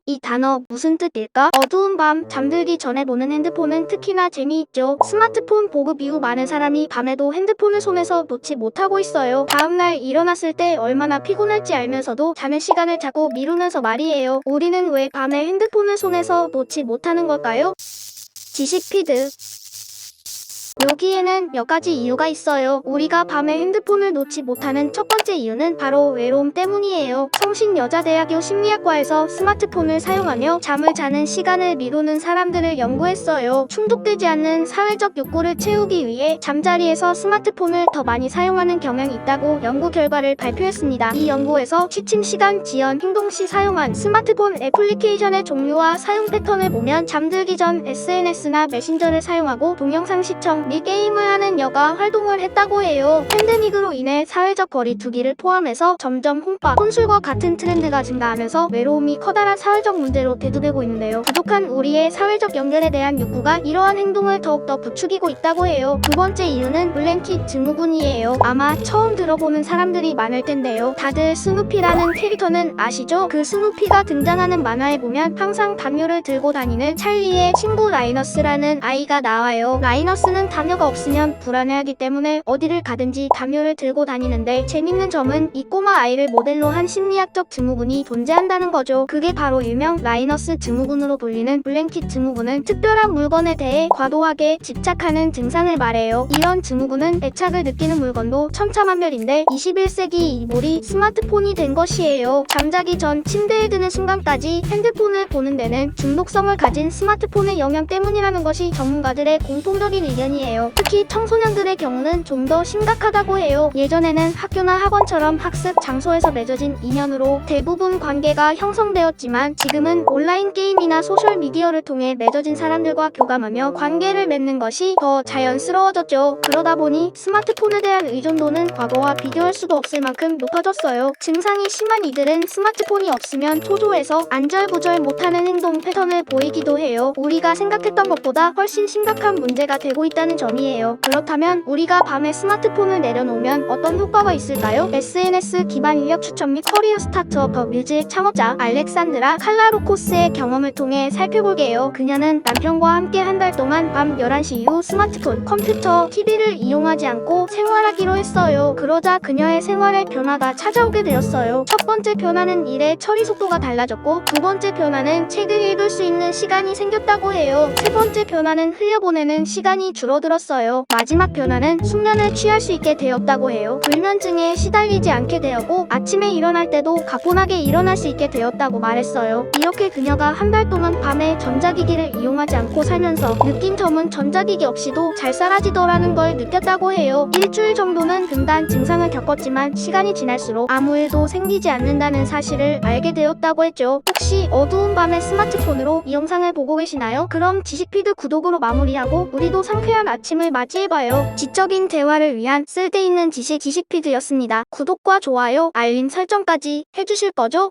이 단어 무슨 뜻일까? 어두운 밤 잠들기 전에 보는 핸드폰은 특히나 재미있죠. 스마트폰 보급 이후 많은 사람이 밤에도 핸드폰을 손에서 놓지 못하고 있어요. 다음날 일어났을 때 얼마나 피곤할지 알면서도 자는 시간을 자꾸 미루면서 말이에요. 우리는 왜 밤에 핸드폰을 손에서 놓지 못하는 걸까요? 지식 피드. 여기에는 몇 가지 이유가 있어요. 우리가 밤에 핸드폰을 놓지 못하는 첫 번째 이유는 바로 외로움 때문이에요. 성신여자대학교 심리학과에서 스마트폰을 사용하며 잠을 자는 시간을 미루는 사람들을 연구했어요. 중독되지 않는 사회적 욕구를 채우기 위해 잠자리에서 스마트폰을 더 많이 사용하는 경향이 있다고 연구 결과를 발표했습니다. 이 연구에서 취침 시간, 지연, 행동 시 사용한 스마트폰 애플리케이션의 종류와 사용 패턴을 보면 잠들기 전 SNS나 메신저를 사용하고 동영상 시청 및 게임을 하는 여가 활동을 했다고 해요. 팬데믹으로 인해 사회적 거리두기를 포함해서 점점 혼밥, 혼술과 같은 트렌드가 증가하면서 외로움이 커다란 사회적 문제로 대두되고 있는데요. 부족한 우리의 사회적 연결에 대한 욕구가 이러한 행동을 더욱더 부추기고 있다고 해요. 두 번째 이유는 블랭킷 증후군이에요. 아마 처음 들어보는 사람들이 많을 텐데요. 다들 스누피라는 캐릭터는 아시죠? 그 스누피가 등장하는 만화에 보면 항상 담요를 들고 다니는 찰리의 친구 라이너스라는 아이가 나와요. 라이너스는 담요가 없으면 불안해하기 때문에 어디를 가든지 담요를 들고 다니는데 재밌는 점은 이 꼬마 아이를 모델로 한 심리학적 증후군이 존재한다는 거죠. 그게 바로 일명 라이너스 증후군으로 불리는 블랭킷 증후군은 특별한 물건에 대해 과도하게 집착하는 증상을 말해요. 이런 증후군은 애착을 느끼는 물건도 천차만별인데 21세기 이물이 스마트폰이 된 것이에요. 잠자기 전 침대에 드는 순간까지 핸드폰을 보는 데는 중독성을 가진 스마트폰의 영향 때문이라는 것이 전문가들의 공통적인 의견이에요. 특히 청소년들의 경우는 좀 더 심각하다고 해요. 예전에는 학교나 학원처럼 학습 장소에서 맺어진 인연으로 대부분 관계가 형성되었지만 지금은 온라인 게임이나 소셜미디어를 통해 맺어진 사람들과 교감하며 관계를 맺는 것이 더 자연스러워졌죠. 그러다 보니 스마트폰에 대한 의존도는 과거와 비교할 수도 없을 만큼 높아졌어요. 증상이 심한 이들은 스마트폰이 없으면 초조해서 안절부절 못하는 행동 패턴을 보이기도 해요. 우리가 생각했던 것보다 훨씬 심각한 문제가 되고 있다는 점이에요. 그렇다면 우리가 밤에 스마트폰을 내려놓으면 어떤 효과가 있을까요? SNS 기반 인력 추천 및 커리어 스타트업 더 뮤즈의 창업자 알렉산드라 칼라로코스의 경험을 통해 살펴볼게요. 그녀는 남편과 함께 한 달 동안 밤 11시 이후 스마트폰, 컴퓨터, TV를 이용하지 않고 생활하기로 했어요. 그러자 그녀의 생활에 변화가 찾아오게 되었어요. 첫 번째 변화는 일의 처리 속도가 달라졌고 두 번째 변화는 책을 읽을 수 있는 시간이 생겼다고 해요. 세 번째 변화는 흘려보내는 시간이 줄어들었어요. 마지막 변화는 숙면을 취할 수 있게 되었다고 해요. 불면증에 시달리지 않게 되었고 아침에 일어날 때도 가뿐하게 일어날 수 있게 되었다고 말했어요. 이렇게 그녀가 한 달 동안 밤에 전자기기를 이용하지 않고 살면서 느낀 점은 전자기기 없이도 잘 살아지더라는 걸 느꼈다고 해요. 일주일 정도는 금단 증상을 겪었지만 시간이 지날수록 아무 일도 생기지 않는다는 사실을 알게 되었다고 했죠. 혹시 어두운 밤에 스마트폰으로 이 영상을 보고 계시나요? 그럼 지식피드 구독으로 마무리하고 우리도 상쾌한 아침을 맞이해봐요. 지적인 대화를 위한 쓸데있는 지식피드였습니다. 구독과 좋아요, 알림 설정까지 해주실 거죠?